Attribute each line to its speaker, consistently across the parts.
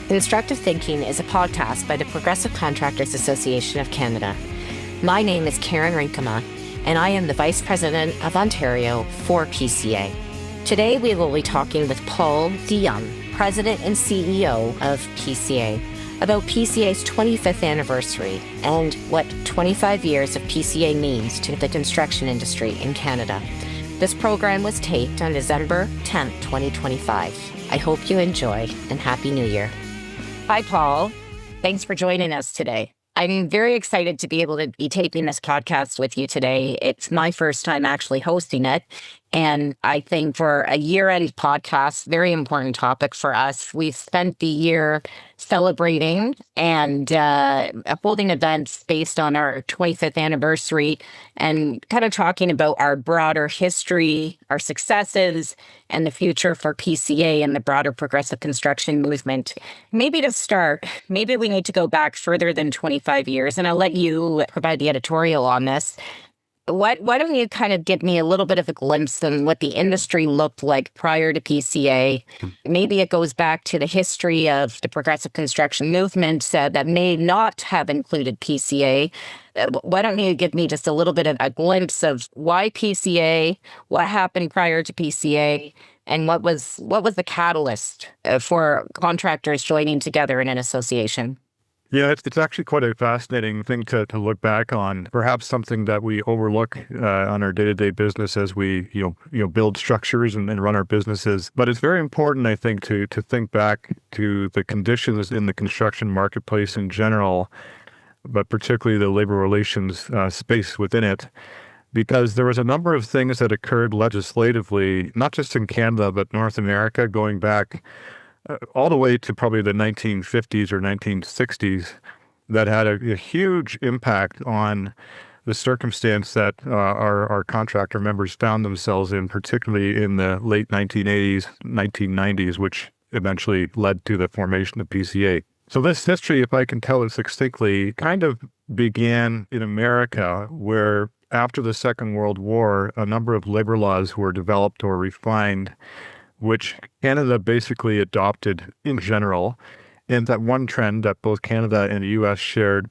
Speaker 1: Constructive Thinking is a podcast by the Progressive Contractors Association of Canada. My name is Karen Renkema, and I am the Vice President of Ontario for PCA. Today, we will be talking with Paul Jong, President and CEO of PCA, about PCA's 25th anniversary and what 25 years of PCA means to the construction industry in Canada. This program was taped on December 10th, 2025. I hope you enjoy, and Happy New Year. Hi, Paul. Thanks for joining us today. I'm very excited to be able to be taping this podcast with you today. It's my first time actually hosting it. And I think for a year-end podcast, very important topic for us. We've spent the year celebrating and holding events based on our 25th anniversary and kind of talking about our broader history, our successes, and the future for PCA and the broader progressive construction movement. Maybe to start, maybe we need to go back further than 25 years, and I'll let you provide the editorial on this. Why don't you kind of give me a little bit of a glimpse on what the industry looked like prior to PCA? Maybe it goes back to the history of the progressive construction movement that may not have included PCA. Why don't you give me just a little bit of a glimpse of why PCA, what happened prior to PCA, and what was the catalyst for contractors joining together in an association?
Speaker 2: Yeah, it's actually quite a fascinating thing to look back on. Perhaps something that we overlook on our day-to-day business as we build structures and run our businesses. But it's very important, I think, to think back to the conditions in the construction marketplace in general, but particularly the labor relations space within it, because there was a number of things that occurred legislatively, not just in Canada but North America, going back all the way to probably the 1950s or 1960s, that had a huge impact on the circumstance that our contractor members found themselves in, particularly in the late 1980s, 1990s, which eventually led to the formation of PCA. So this history, if I can tell it succinctly, kind of began in America, where after the Second World War, a number of labor laws were developed or refined, which Canada basically adopted in general. And that one trend that both Canada and the U.S. shared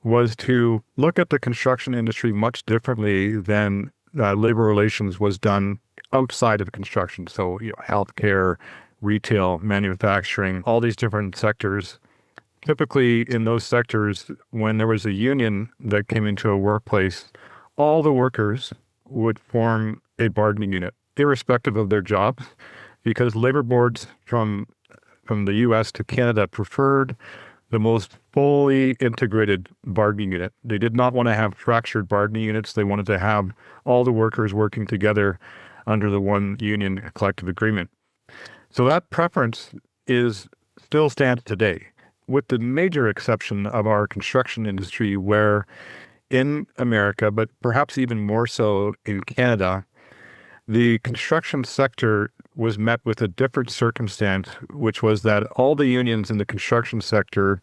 Speaker 2: was to look at the construction industry much differently than labor relations was done outside of construction. So, healthcare, retail, manufacturing, all these different sectors. Typically in those sectors, when there was a union that came into a workplace, all the workers would form a bargaining unit, irrespective of their jobs, because labor boards from the U.S. to Canada preferred the most fully integrated bargaining unit. They did not want to have fractured bargaining units. They wanted to have all the workers working together under the one union collective agreement. So that preference still stands today, with the major exception of our construction industry, where in America, but perhaps even more so in Canada, the construction sector was met with a different circumstance, which was that all the unions in the construction sector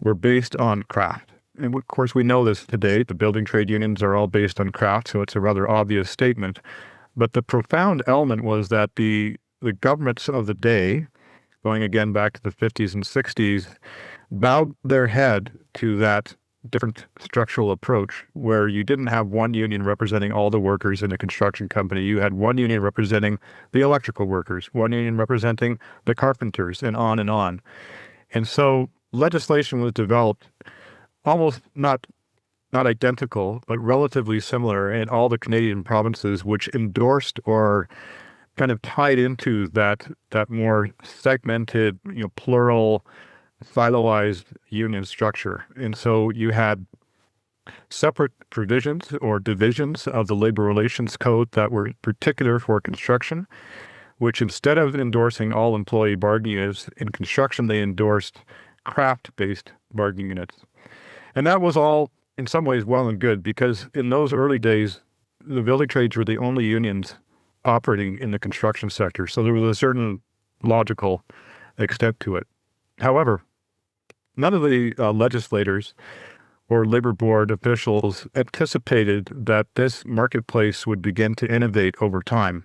Speaker 2: were based on craft. And of course, we know this today. The building trade unions are all based on craft, so it's a rather obvious statement. But the profound element was that the governments of the day, going again back to the 50s and 60s, bowed their head to that different structural approach, where you didn't have one union representing all the workers in a construction company. You had one union representing the electrical workers, one union representing the carpenters, and on and on. And so legislation was developed almost not identical, but relatively similar in all the Canadian provinces, which endorsed or kind of tied into that more segmented, plural, siloized union structure. And so you had separate provisions or divisions of the labor relations code that were particular for construction, which instead of endorsing all employee bargaining units in construction, they endorsed craft-based bargaining units. And that was all in some ways well and good, because in those early days, the building trades were the only unions operating in the construction sector. So there was a certain logical extent to it. However, none of the legislators or labor board officials anticipated that this marketplace would begin to innovate over time.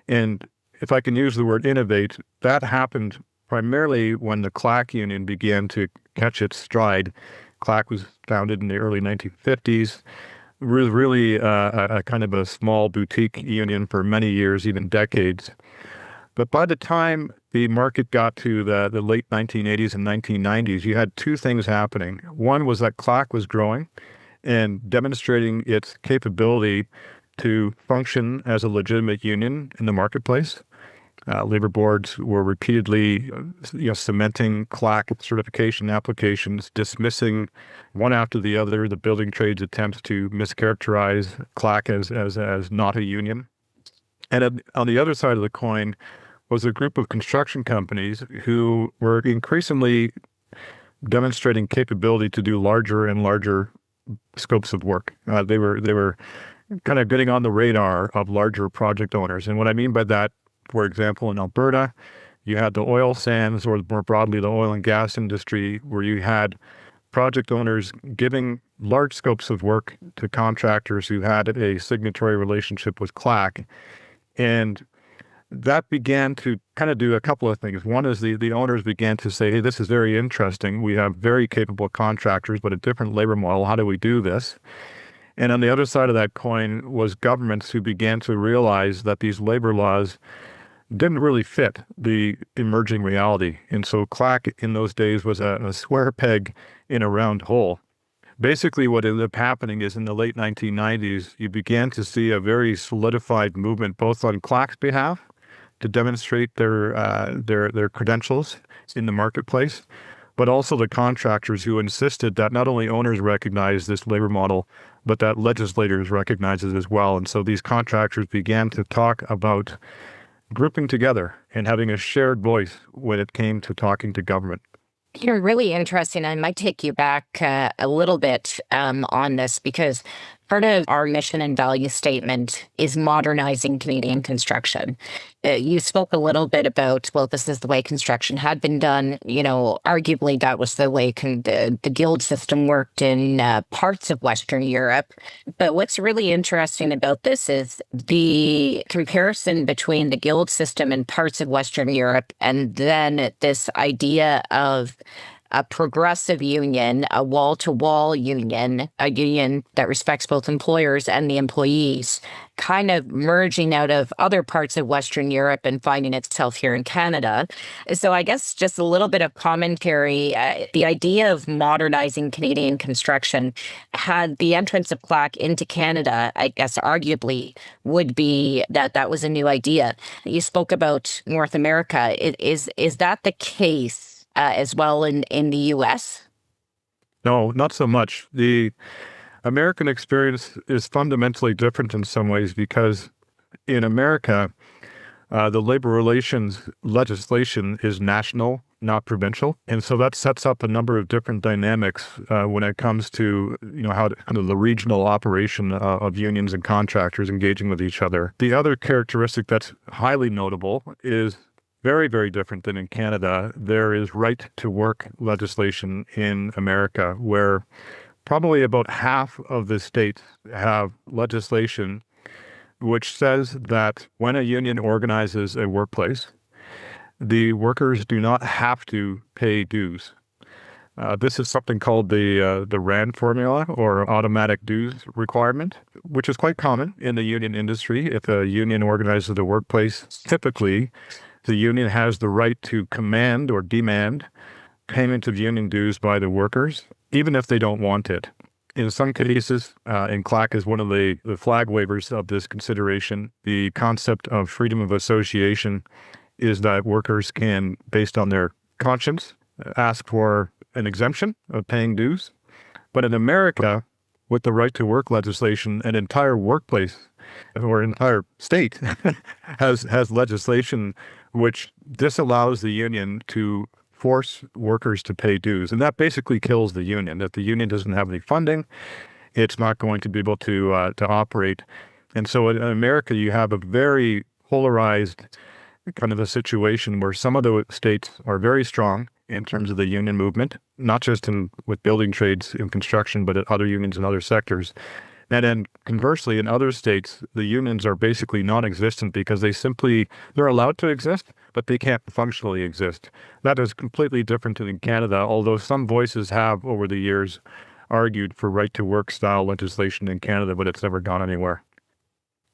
Speaker 2: And if I can use the word innovate, that happened primarily when the CLAC union began to catch its stride. CLAC was founded in the early 1950s. It was really a kind of a small boutique union for many years, even decades. But by the time the market got to the late 1980s and 1990s, you had two things happening. One was that CLAC was growing and demonstrating its capability to function as a legitimate union in the marketplace. Labor boards were repeatedly cementing CLAC certification applications, dismissing one after the other the building trades attempts to mischaracterize CLAC as not a union. And on the other side of the coin was a group of construction companies who were increasingly demonstrating capability to do larger and larger scopes of work. They were kind of getting on the radar of larger project owners. And what I mean by that, for example, in Alberta, you had the oil sands, or more broadly, the oil and gas industry, where you had project owners giving large scopes of work to contractors who had a signatory relationship with CLAC. And that began to kind of do a couple of things. One is the owners began to say, hey, this is very interesting. We have very capable contractors, but a different labor model. How do we do this? And on the other side of that coin was governments who began to realize that these labor laws didn't really fit the emerging reality. And so CLAC in those days was a square peg in a round hole. Basically, what ended up happening is in the late 1990s, you began to see a very solidified movement, both on CLAC's behalf to demonstrate their credentials in the marketplace, but also the contractors who insisted that not only owners recognize this labor model, but that legislators recognize it as well. And so these contractors began to talk about grouping together and having a shared voice when it came to talking to government.
Speaker 1: You're really interesting. I might take you back a little bit on this, because part of our mission and value statement is modernizing Canadian construction. You spoke a little bit about, well, this is the way construction had been done. Arguably that was the way the guild system worked in parts of Western Europe. But what's really interesting about this is the comparison between the guild system in parts of Western Europe and then this idea of a progressive union, a wall-to-wall union, a union that respects both employers and the employees, kind of merging out of other parts of Western Europe and finding itself here in Canada. So I guess just a little bit of commentary. The idea of modernizing Canadian construction had the entrance of CLAC into Canada, I guess arguably would be that was a new idea. You spoke about North America. Is that the case as well in the U.S.?
Speaker 2: No, not so much. The American experience is fundamentally different in some ways, because in America, the labor relations legislation is national, not provincial. And so that sets up a number of different dynamics when it comes to, how kind of the regional operation of unions and contractors engaging with each other. The other characteristic that's highly notable is very, very different than in Canada. There is right to work legislation in America, where probably about half of the states have legislation which says that when a union organizes a workplace, the workers do not have to pay dues. This is something called the RAND formula, or automatic dues requirement, which is quite common in the union industry. If a union organizes a workplace, typically the union has the right to command or demand payment of union dues by the workers, even if they don't want it. In some cases, and CLAC is one of the flag wavers of this consideration, the concept of freedom of association is that workers can, based on their conscience, ask for an exemption of paying dues. But in America, with the right to work legislation, an entire workplace or entire state has legislation which disallows the union to force workers to pay dues. And that basically kills the union. If the union doesn't have any funding, it's not going to be able to operate. And so in America, you have a very polarized kind of a situation where some of the states are very strong in terms of the union movement, not just with building trades in construction, but at other unions in other sectors. And then conversely, in other states, the unions are basically non-existent because they're allowed to exist, but they can't functionally exist. That is completely different in Canada, although some voices have over the years argued for right-to-work style legislation in Canada, but it's never gone anywhere.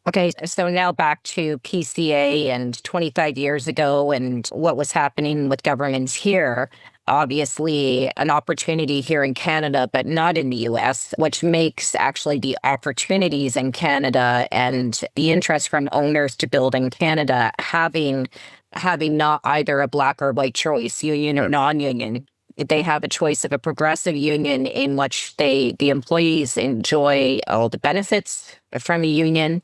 Speaker 1: Okay, so now back to PCA and 25 years ago and what was happening with governance here. Obviously, an opportunity here in Canada, but not in the US, which makes actually the opportunities in Canada and the interest from owners to build in Canada having not either a black or white choice, union or non-union. They have a choice of a progressive union in which the employees enjoy all the benefits from a union,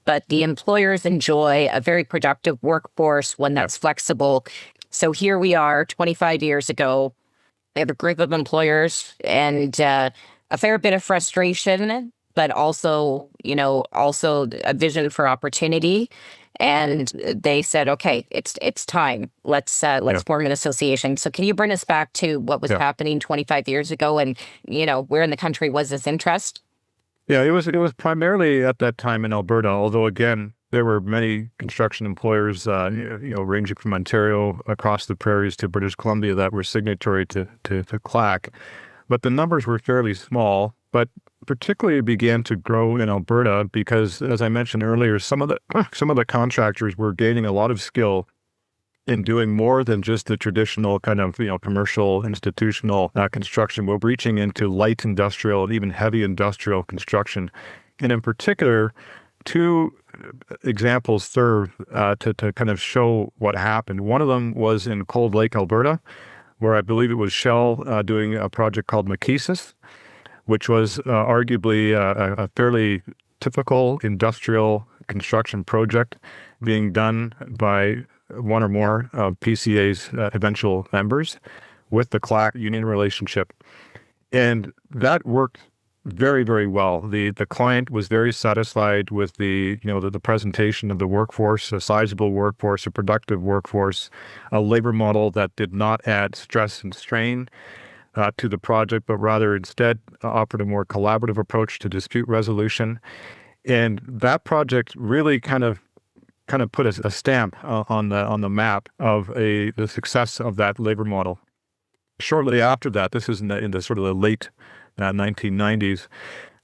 Speaker 1: but the employers enjoy a very productive workforce, one that's flexible. So here we are 25 years ago. We have a group of employers and a fair bit of frustration, but also a vision for opportunity. And they said, okay, it's time. Let's form an association. So can you bring us back to what was happening 25 years ago and, where in the country was this interest?
Speaker 2: Yeah, it was primarily at that time in Alberta, although again, there were many construction employers, ranging from Ontario across the prairies to British Columbia that were signatory to CLAC. But the numbers were fairly small, but particularly began to grow in Alberta because, as I mentioned earlier, some of the contractors were gaining a lot of skill in doing more than just the traditional kind of commercial institutional construction. We're reaching into light industrial and even heavy industrial construction, and in particular, two examples serve to kind of show what happened. One of them was in Cold Lake, Alberta, where I believe it was Shell doing a project called McKeesis, which was arguably a fairly typical industrial construction project being done by one or more of PCA's eventual members with the CLAC union relationship. And that worked very, very well. The client was very satisfied with the presentation of the workforce, a sizable workforce, a productive workforce, a labor model that did not add stress and strain to the project, but rather instead offered a more collaborative approach to dispute resolution. And that project really kind of put a stamp on the map of the success of that labor model. Shortly after that, this is in the sort of the late 1990s.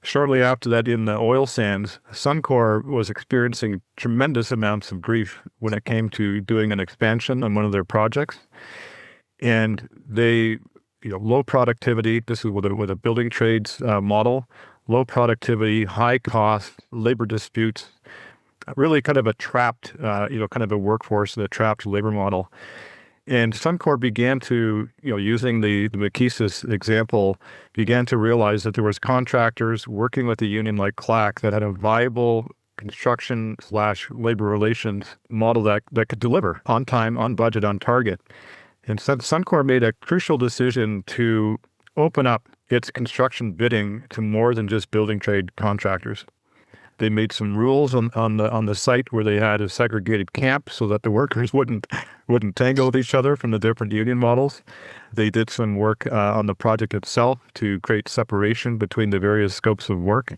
Speaker 2: Shortly after that, in the oil sands, Suncor was experiencing tremendous amounts of grief when it came to doing an expansion on one of their projects, and they, low productivity. This is with a building trades model. Low productivity, high cost, labor disputes. Really kind of a trapped, kind of a workforce, a trapped labor model. And Suncor began to, using the McKeesis example, began to realize that there was contractors working with a union like CLAC that had a viable construction/labor relations model that could deliver on time, on budget, on target. And so Suncor made a crucial decision to open up its construction bidding to more than just building trade contractors. They made some rules on the site where they had a segregated camp so that the workers wouldn't tangle with each other from the different union models. They did some work on the project itself to create separation between the various scopes of work.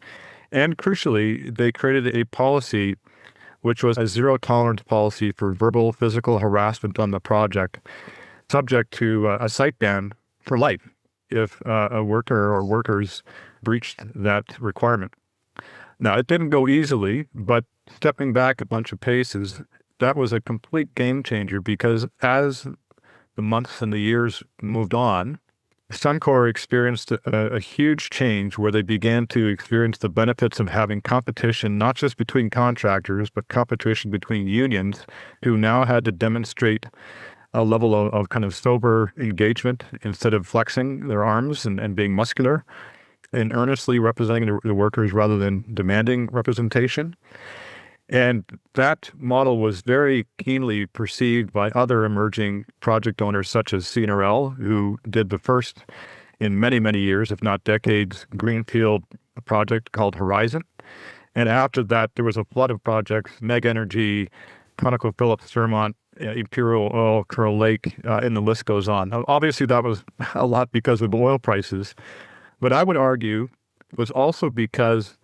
Speaker 2: And crucially, they created a policy which was a zero tolerance policy for verbal, physical harassment on the project, subject to a site ban for life if a worker or workers breached that requirement. Now, it didn't go easily, but stepping back a bunch of paces, that was a complete game changer because as the months and the years moved on, Suncor experienced a huge change where they began to experience the benefits of having competition, not just between contractors, but competition between unions who now had to demonstrate a level of kind of sober engagement instead of flexing their arms and being muscular and earnestly representing the workers rather than demanding representation. And that model was very keenly perceived by other emerging project owners such as CNRL, who did the first in many, many years, if not decades, greenfield project called Horizon. And after that, there was a flood of projects, Meg Energy, ConocoPhillips, Thermont, Imperial Oil, Curl Lake, and the list goes on. Now, obviously, that was a lot because of oil prices. But I would argue it was also because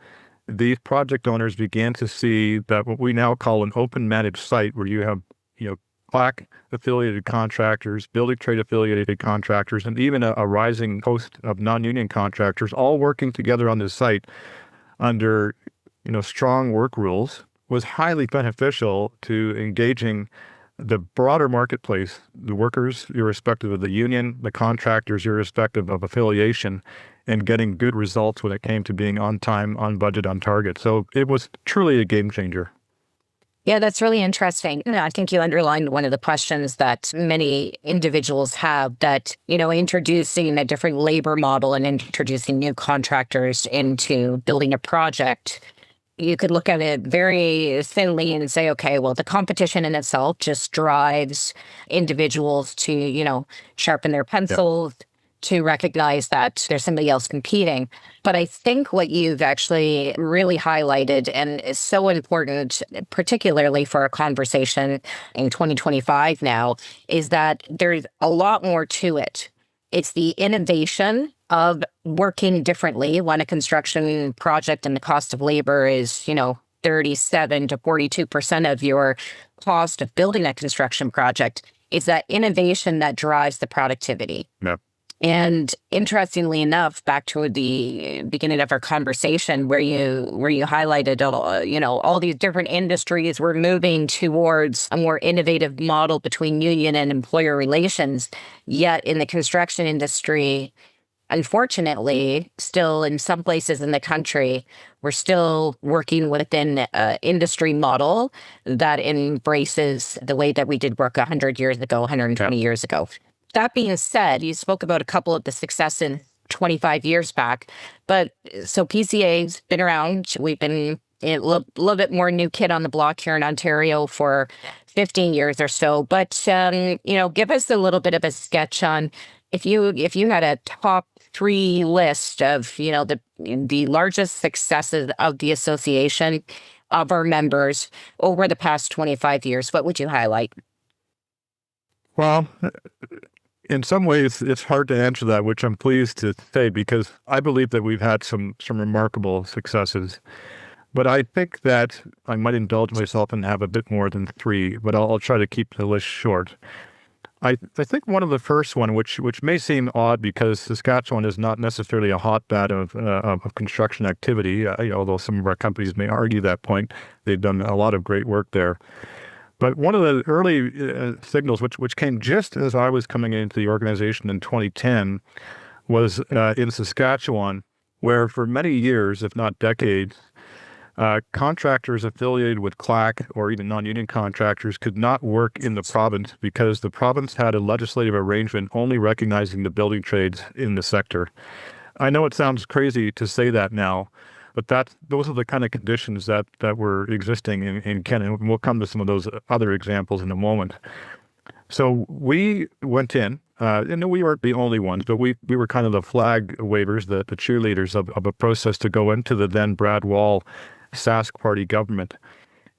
Speaker 2: these project owners began to see that what we now call an open managed site, where you have, CLAC affiliated contractors, building trade affiliated contractors, and even a rising host of non-union contractors all working together on this site under, strong work rules, was highly beneficial to engaging the broader marketplace, the workers, irrespective of the union, the contractors, irrespective of affiliation, and getting good results when it came to being on time, on budget, on target. So it was truly a game changer.
Speaker 1: Yeah, that's really interesting. I think you underlined one of the questions that many individuals have, that, introducing a different labor model and introducing new contractors into building a project, you could look at it very thinly and say, okay, well, the competition in itself just drives individuals to, sharpen their pencils, to recognize that there's somebody else competing. But I think what you've actually really highlighted, and is so important, particularly for a conversation in 2025 now, is that there's a lot more to it. It's the innovation of working differently when a construction project and the cost of labor is, 37 to 42% of your cost of building a construction project. It's that innovation that drives the productivity.
Speaker 2: Yeah.
Speaker 1: And interestingly enough, back to the beginning of our conversation, where you highlighted, all these different industries were moving towards a more innovative model between union and employer relations. Yet in the construction industry, unfortunately, still in some places in the country, we're still working within an industry model that embraces the way that we did work 100 years ago, 120 years ago. That being said, you spoke about a couple of the success in 25 years back, but so PCA's been around. We've been a little bit more new kid on the block here in Ontario for 15 years or so. But, give us a little bit of a sketch on if you had a top 3 list of, the largest successes of the association, of our members over the past 25 years, what would you highlight?
Speaker 2: Well, in some ways, it's hard to answer that, which I'm pleased to say, because I believe that we've had some remarkable successes. But I think that I might indulge myself and have a bit more than 3, but I'll try to keep the list short. I think one of the first one, which may seem odd because Saskatchewan is not necessarily a hotbed of construction activity, although some of our companies may argue that point. They've done a lot of great work there. But one of the early signals, which came just as I was coming into the organization in 2010, was in Saskatchewan, where for many years, if not decades, contractors affiliated with CLAC or even non-union contractors could not work in the province because the province had a legislative arrangement only recognizing the building trades in the sector. I know it sounds crazy to say that now, but those are the kind of conditions that were existing in Canada. And we'll come to some of those other examples in a moment. So we went in, and we weren't the only ones, but we were kind of the flag wavers, the cheerleaders of a process to go into the then Brad Wall Sask Party government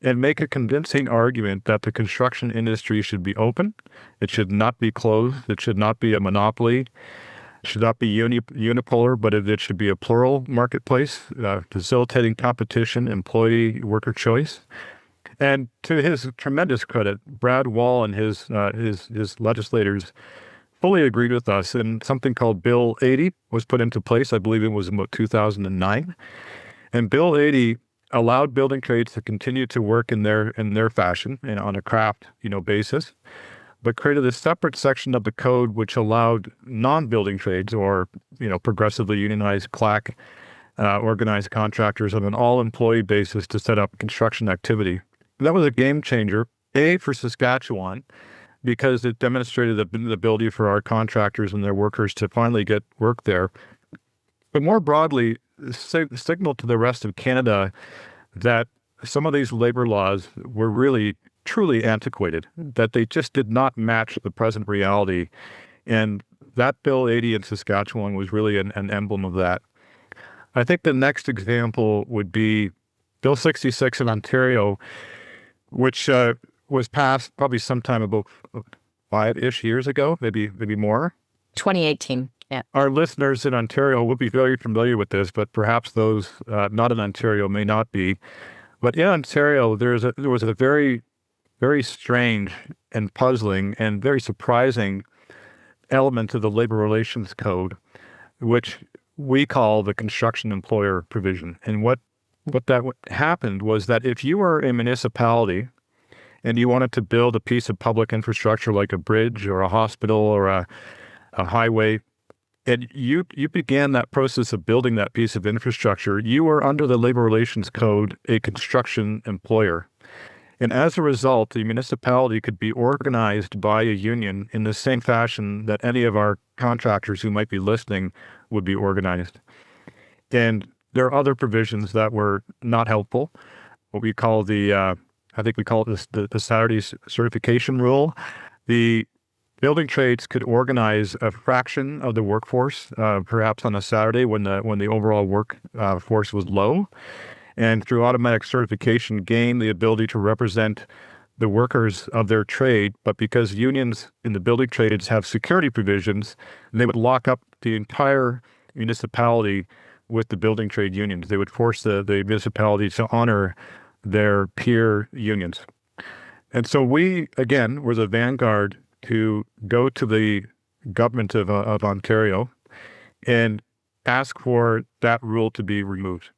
Speaker 2: and make a convincing argument that the construction industry should be open. It should not be closed. It should not be a monopoly. Should not be unipolar, but it should be a plural marketplace, facilitating competition, employee, worker choice. And to his tremendous credit, Brad Wall and his legislators fully agreed with us, and something called Bill 80 was put into place. I believe it was about 2009. And Bill 80 allowed building trades to continue to work in their fashion and on a craft, basis, but created a separate section of the code which allowed non-building trades or, progressively unionized CLAC organized contractors on an all-employee basis to set up construction activity. That was a game changer, for Saskatchewan, because it demonstrated the ability for our contractors and their workers to finally get work there. But more broadly, signal to the rest of Canada that some of these labor laws were really truly antiquated, that they just did not match the present reality. And that Bill 80 in Saskatchewan was really an emblem of that. I think the next example would be Bill 66 in Ontario, which was passed probably sometime about 5-ish years ago, maybe more.
Speaker 1: 2018. Yeah.
Speaker 2: Our listeners in Ontario will be very familiar with this, but perhaps those not in Ontario may not be. But in Ontario, there was a very, very strange and puzzling and very surprising element of the Labor Relations Code, which we call the construction employer provision. And what happened was that if you were a municipality and you wanted to build a piece of public infrastructure like a bridge or a hospital or a highway, and you began that process of building that piece of infrastructure, you were under the Labor Relations Code a construction employer. And as a result, the municipality could be organized by a union in the same fashion that any of our contractors who might be listening would be organized. And there are other provisions that were not helpful. What we call I think we call it the Saturday certification rule. The building trades could organize a fraction of the workforce, perhaps on a Saturday when the overall workforce was low, and through automatic certification gain the ability to represent the workers of their trade. But because unions in the building trades have security provisions, they would lock up the entire municipality with the building trade unions. They would force the municipality to honor their peer unions. And so we, again, were the vanguard to go to the government of Ontario and ask for that rule to be removed.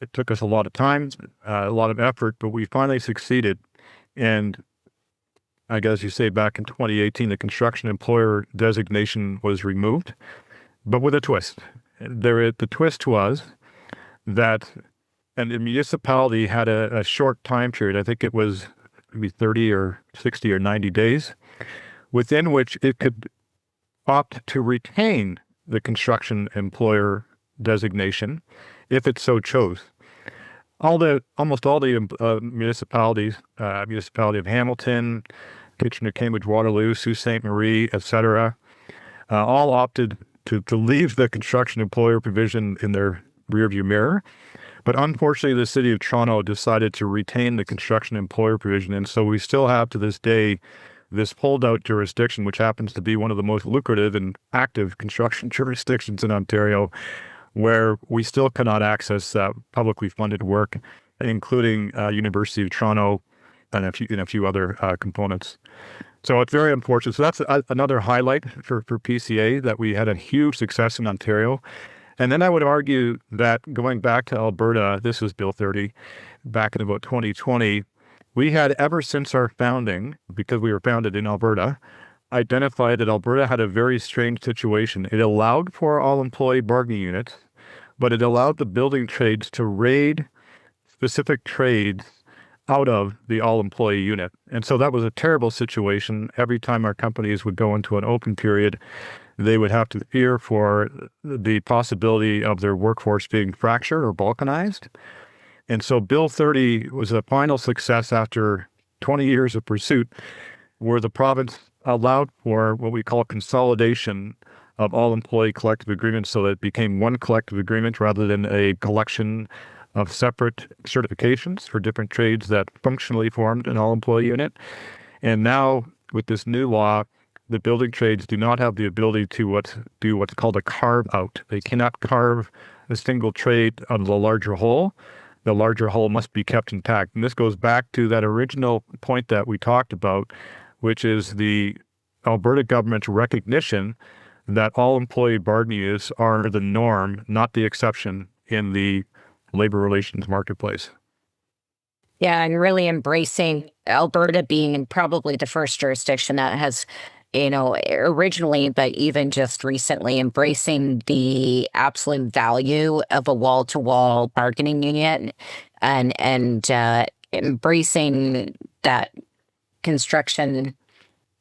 Speaker 2: It took us a lot of time, a lot of effort, but we finally succeeded. And I guess you say back in 2018, the construction employer designation was removed, but with a twist. The twist was that, and the municipality had a short time period, I think it was maybe 30 or 60 or 90 days, within which it could opt to retain the construction employer designation if it so chose. Almost all the municipalities, Municipality of Hamilton, Kitchener, Cambridge, Waterloo, Sault Ste. Marie, etc., all opted to leave the construction employer provision in their rearview mirror. But unfortunately, the City of Toronto decided to retain the construction employer provision. And so we still have to this day this holdout jurisdiction, which happens to be one of the most lucrative and active construction jurisdictions in Ontario, where we still cannot access publicly funded work, including University of Toronto and a few other components. So it's very unfortunate. So that's another highlight for PCA, that we had a huge success in Ontario. And then I would argue that going back to Alberta, this was Bill 30, back in about 2020, we had, ever since our founding, because we were founded in Alberta, identified that Alberta had a very strange situation. It allowed for all-employee bargaining units, but it allowed the building trades to raid specific trades out of the all-employee unit. And so that was a terrible situation. Every time our companies would go into an open period, they would have to fear for the possibility of their workforce being fractured or balkanized. And so Bill 30 was a final success after 20 years of pursuit, where the province allowed for what we call consolidation of all employee collective agreements, so that it became one collective agreement rather than a collection of separate certifications for different trades that functionally formed an all-employee unit. And now, with this new law, the building trades do not have the ability to do what's called a carve-out. They cannot carve a single trade out of the larger whole. The larger whole must be kept intact. And this goes back to that original point that we talked about, which is the Alberta government's recognition that all employee bargaining units are the norm, not the exception, in the labor relations marketplace.
Speaker 1: Yeah, and really embracing Alberta being probably the first jurisdiction that has, originally, but even just recently, embracing the absolute value of a wall-to-wall bargaining unit, and embracing that construction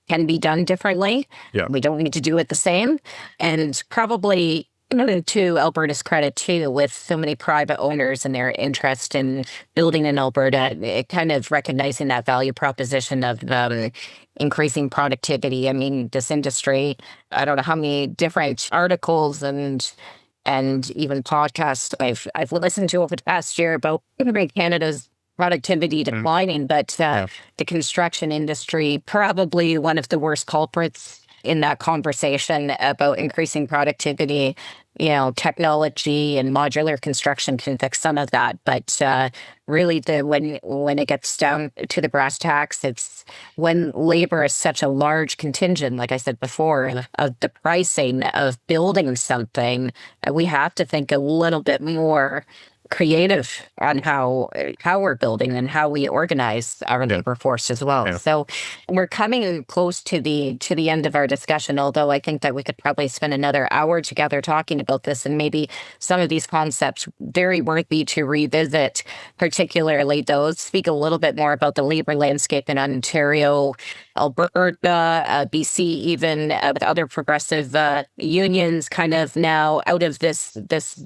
Speaker 1: can be done differently.
Speaker 2: Yeah.
Speaker 1: We don't need to do it the same. And probably, to Alberta's credit too, with so many private owners and their interest in building in Alberta, it kind of recognizing that value proposition of increasing productivity. I mean, this industry, I don't know how many different articles and even podcasts I've listened to over the past year about Canada's productivity declining, but the construction industry, probably one of the worst culprits in that conversation about increasing productivity. Technology and modular construction can fix some of that, but really, when it gets down to the brass tacks, it's when labor is such a large contingent, like I said before, of the pricing of building something, we have to think a little bit more creative on how we're building and how we organize our labor force as well. Yeah. So we're coming close to the end of our discussion, although I think that we could probably spend another hour together talking about this, and maybe some of these concepts very worthy to revisit, particularly those speak a little bit more about the labor landscape in Ontario, Alberta, BC, even with other progressive unions kind of now out of this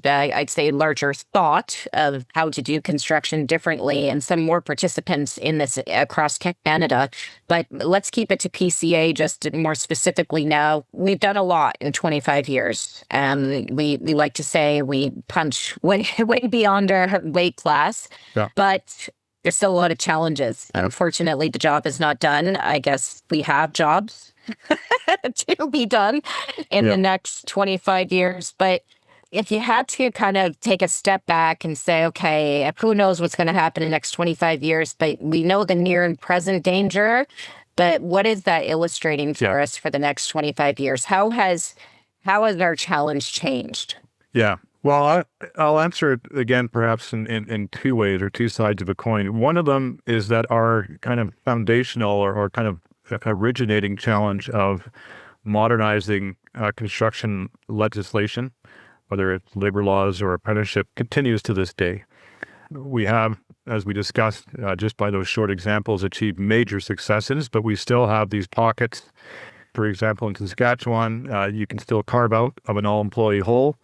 Speaker 1: I'd say larger thought of how to do construction differently, and some more participants in this across Canada. But let's keep it to PCA just more specifically now. We've done a lot in 25 years. We like to say we punch way beyond our weight class, but there's still a lot of challenges. Unfortunately, the job is not done. I guess we have jobs to be done in the next 25 years. But if you had to kind of take a step back and say, okay, who knows what's going to happen in the next 25 years, but we know the near and present danger, but what is that illustrating for us for the next 25 years? How has our challenge changed?
Speaker 2: Yeah. Well, I'll answer it again, perhaps in two ways or two sides of a coin. One of them is that our kind of foundational or kind of originating challenge of modernizing construction legislation, whether it's labor laws or apprenticeship, continues to this day. We have, as we discussed, just by those short examples, achieved major successes, but we still have these pockets. For example, in Saskatchewan, you can still carve out of an all-employee whole.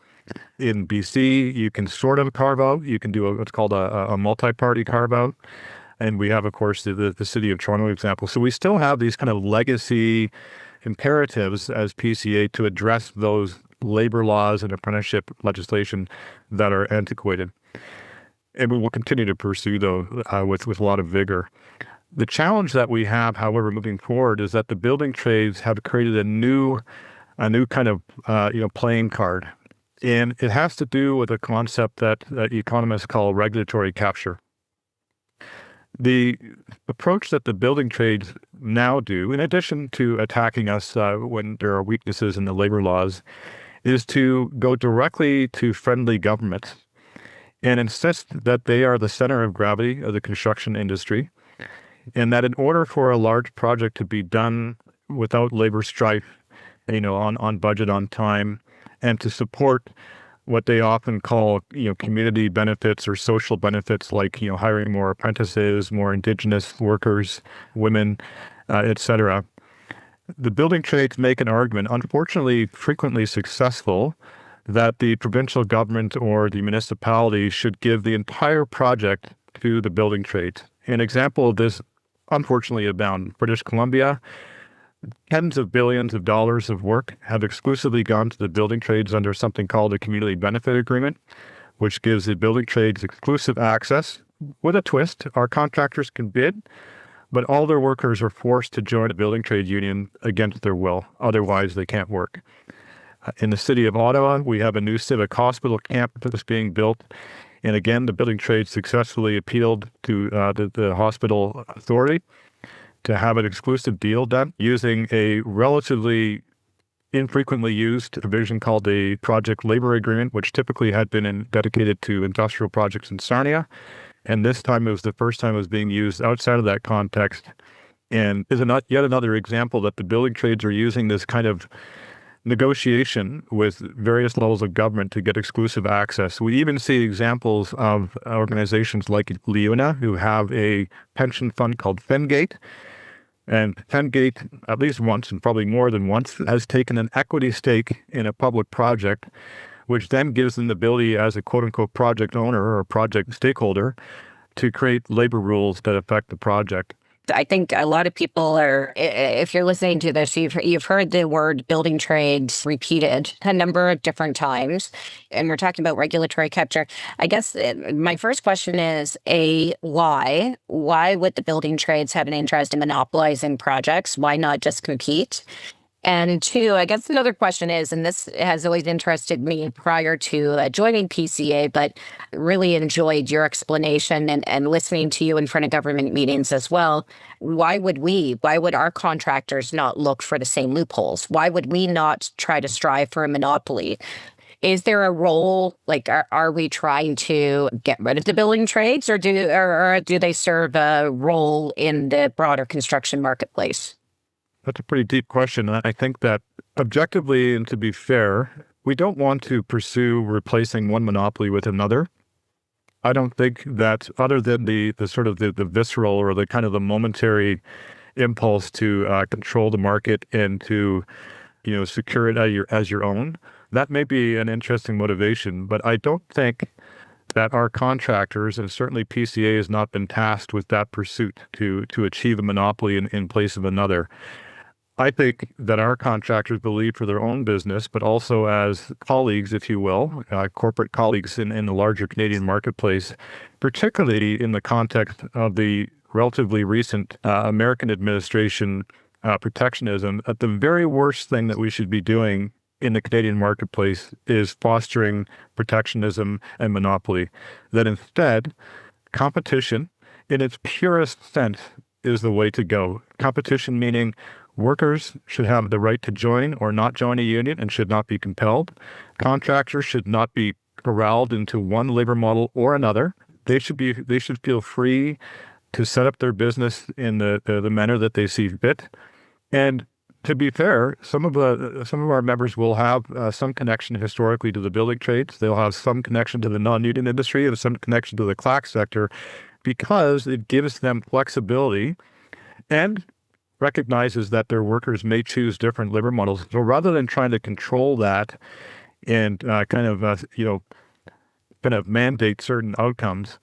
Speaker 2: In BC, you can sort of carve out. You can do what's called a multi-party carve-out. And we have, of course, the City of Toronto example. So we still have these kind of legacy imperatives as PCA to address those labor laws and apprenticeship legislation that are antiquated. And we will continue to pursue those with a lot of vigor. The challenge that we have, however, moving forward is that the building trades have created a new kind of playing card. And it has to do with a concept that economists call regulatory capture. The approach that the building trades now do, in addition to attacking us when there are weaknesses in the labor laws, is to go directly to friendly governments and insist that they are the center of gravity of the construction industry, and that in order for a large project to be done without labor strife, on budget, on time, and to support what they often call, community benefits or social benefits, like, hiring more apprentices, more Indigenous workers, women, etc. The building trades make an argument, unfortunately frequently successful, that the provincial government or the municipality should give the entire project to the building trades. An example of this, unfortunately, abound. British Columbia, tens of billions of dollars of work have exclusively gone to the building trades under something called a community benefit agreement, which gives the building trades exclusive access. With a twist, our contractors can bid, but all their workers are forced to join a building trade union against their will. Otherwise, they can't work. In the city of Ottawa, we have a new civic hospital campus being built. And again, the building trade successfully appealed to the hospital authority to have an exclusive deal done using a relatively infrequently used provision called the project labor agreement, which typically had been dedicated to industrial projects in Sarnia. And this time it was the first time it was being used outside of that context. And is yet another example that the building trades are using this kind of negotiation with various levels of government to get exclusive access. We even see examples of organizations like Leuna, who have a pension fund called Fengate. And Fengate, at least once, and probably more than once, has taken an equity stake in a public project, which then gives them the ability as a quote-unquote project owner or project stakeholder to create labor rules that affect the project.
Speaker 1: I think a lot of people are, if you're listening to this, you've heard the word building trades repeated a number of different times, and we're talking about regulatory capture. I guess my first question is, why? Why would the building trades have an interest in monopolizing projects? Why not just compete? And two, I guess another question is, and this has always interested me prior to joining PCA, but really enjoyed your explanation and listening to you in front of government meetings as well. Why would our contractors not look for the same loopholes? Why would we not try to strive for a monopoly? Is there a role, like, are we trying to get rid of the building trades, or do they serve a role in the broader construction marketplace?
Speaker 2: That's a pretty deep question. And I think that objectively, and to be fair, we don't want to pursue replacing one monopoly with another. I don't think that, other than the sort of the visceral or the kind of the momentary impulse to control the market and to, secure it as your own, that may be an interesting motivation. But I don't think that our contractors, and certainly PCA has not been tasked with that pursuit to achieve a monopoly in place of another. I think that our contractors believe for their own business, but also as colleagues, if you will, corporate colleagues in the larger Canadian marketplace, particularly in the context of the relatively recent American administration protectionism, that the very worst thing that we should be doing in the Canadian marketplace is fostering protectionism and monopoly. That instead, competition in its purest sense is the way to go. Competition meaning workers should have the right to join or not join a union and should not be compelled. Contractors should not be corralled into one labor model or another. They should feel free to set up their business in the manner that they see fit. And to be fair, some of our members will have some connection historically to the building trades. They'll have some connection to the non-union industry and some connection to the CLAC sector, because it gives them flexibility and recognizes that their workers may choose different labor models. So rather than trying to control that and kind of mandate certain outcomes,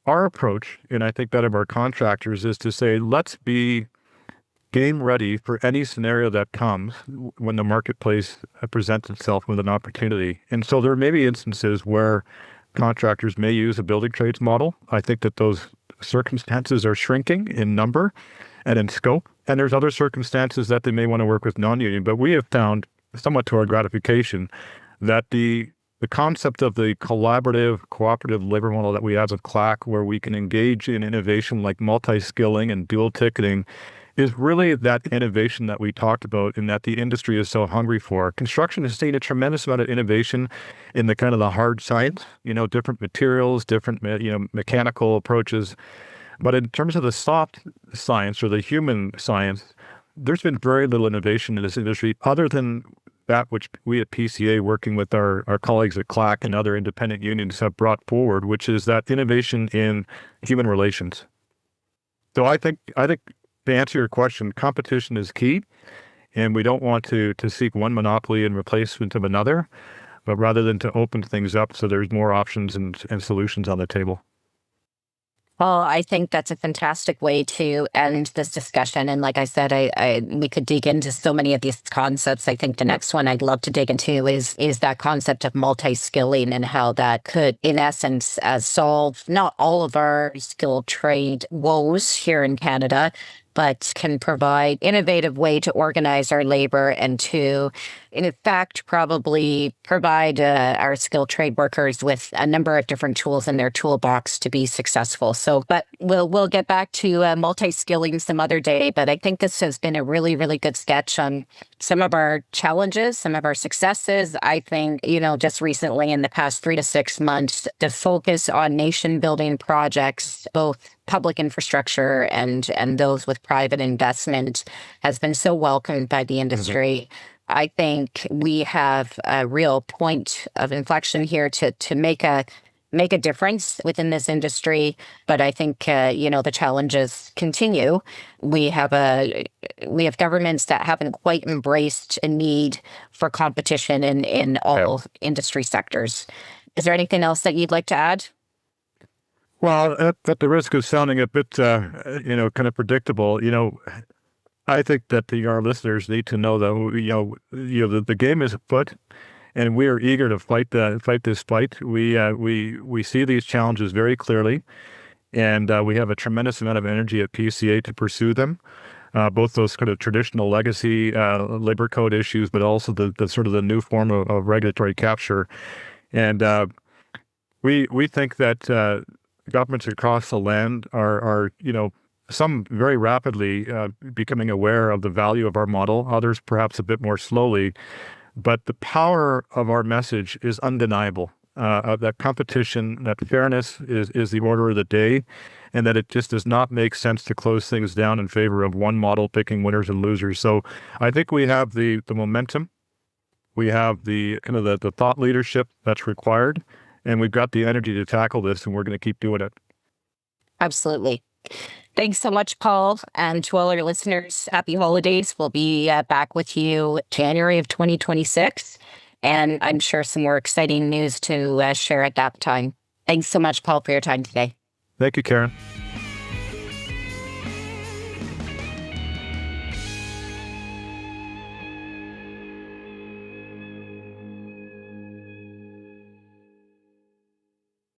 Speaker 2: our approach, and I think that of our contractors, is to say, let's be game ready for any scenario that comes when the marketplace presents itself with an opportunity. And so there may be instances where contractors may use a building trades model. I think that those circumstances are shrinking in number and in scope. And there's other circumstances that they may want to work with non-union. But we have found, somewhat to our gratification, that the concept of the collaborative, cooperative labor model that we have with CLAC, where we can engage in innovation like multi-skilling and dual ticketing, is really that innovation that we talked about and that the industry is so hungry for. Construction has seen a tremendous amount of innovation in the kind of the hard science, different materials, different, mechanical approaches. But in terms of the soft science or the human science, there's been very little innovation in this industry other than that which we at PCA, working with our colleagues at CLAC and other independent unions, have brought forward, which is that innovation in human relations. So I think to answer your question, competition is key, and we don't want to seek one monopoly in replacement of another, but rather than to open things up so there's more options and solutions on the table.
Speaker 1: Well, I think that's a fantastic way to end this discussion. And like I said, we could dig into so many of these concepts. I think the next one I'd love to dig into is that concept of multi-skilling and how that could, in essence, solve not all of our skilled trade woes here in Canada, but can provide innovative way to organize our labor and to, in fact, probably provide our skilled trade workers with a number of different tools in their toolbox to be successful. So, but we'll get back to multi-skilling some other day. But I think this has been a really, really good sketch on some of our challenges, some of our successes. I think, just recently in the past 3 to 6 months, the focus on nation building projects, both public infrastructure and those with private investment, has been so welcomed by the industry. Mm-hmm. I think we have a real point of inflection here to make a difference within this industry. But I think, the challenges continue. We have governments that haven't quite embraced a need for competition in all industry sectors. Is there anything else that you'd like to add?
Speaker 2: Well, at the risk of sounding a bit, kind of predictable, I think that our listeners need to know that the game is afoot, and we are eager to fight this fight. We see these challenges very clearly, and we have a tremendous amount of energy at PCA to pursue them. both those kind of traditional legacy labor code issues, but also the sort of the new form of regulatory capture. And we think that governments across the land are some very rapidly becoming aware of the value of our model, others perhaps a bit more slowly. But the power of our message is undeniable. That competition, that fairness is the order of the day, and that it just does not make sense to close things down in favor of one model picking winners and losers. So I think we have the momentum, we have the kind of the thought leadership that's required, and we've got the energy to tackle this, and we're going to keep doing it.
Speaker 1: Absolutely. Thanks so much, Paul. And to all our listeners, happy holidays. We'll be back with you January of 2026. And I'm sure some more exciting news to share at that time. Thanks so much, Paul, for your time today.
Speaker 2: Thank you, Karen.